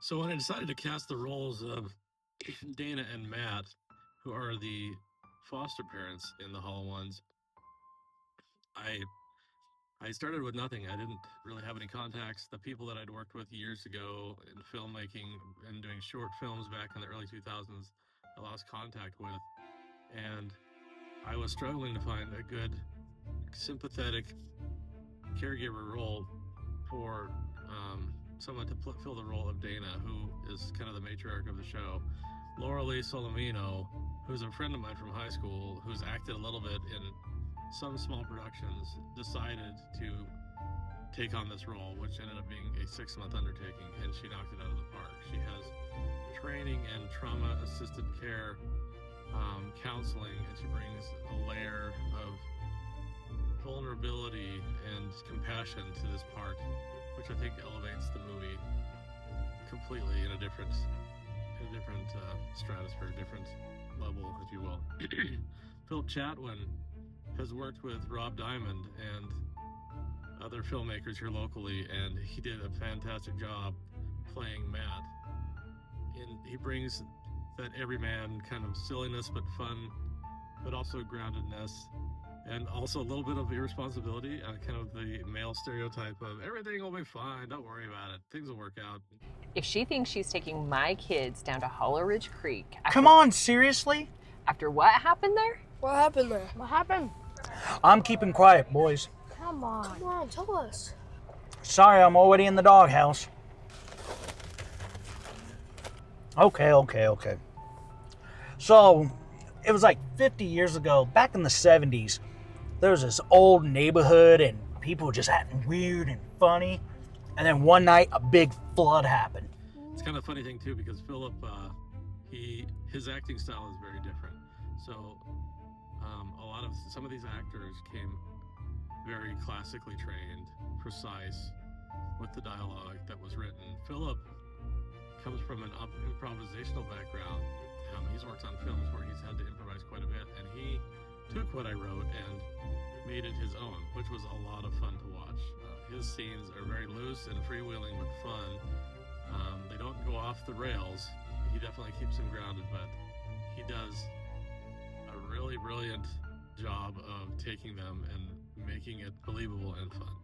So when I decided to cast the roles of Dana and Matt, who are the foster parents in the Hall ones, I I started with nothing. I didn't really have any contacts. The people that I'd worked with years ago in filmmaking and doing short films back in the early 2000s, I lost contact with, and I was struggling to find a good, sympathetic caregiver role for someone to fill the role of Dana, who is kind of the matriarch of the show. Laura Lee Solomino, who's a friend of mine from high school, who's acted a little bit in some small productions, decided to take on this role, which ended up being a 6-month undertaking, and she knocked it out of the park. She has training and trauma assisted care, counseling, and she brings a layer of vulnerability and compassion to this part, which I think elevates the movie completely in a different stratosphere, different level, if you will. Philip Chatwin has worked with Rob Diamond and other filmmakers here locally, and he did a fantastic job playing Matt. And he brings that everyman kind of silliness, but fun, but also groundedness, and also a little bit of irresponsibility, kind of the male stereotype of everything will be fine, don't worry about it, things will work out. If she thinks she's taking my kids down to Hollow Ridge Creek... Come on, seriously? After what happened there? What happened there? What happened? I'm keeping quiet, boys. Come on. Come on, tell us. Sorry, I'm already in the doghouse. Okay. So, it was like 50 years ago, back in the 70s, there was this old neighborhood and people were just acting weird and funny. And then one night, a big flood happened. It's kind of a funny thing, too, because Philip, his acting style is very different. So, some of these actors came very classically trained, precise, with the dialogue that was written. Philip comes from an improvisational background. He's worked on films where he's had to improvise quite a bit, and he took what I wrote and made it his own, which was a lot of fun to watch. His scenes are very loose and freewheeling but fun. They don't go off the rails. He definitely keeps them grounded, but he does a really brilliant job of taking them and making it believable and fun.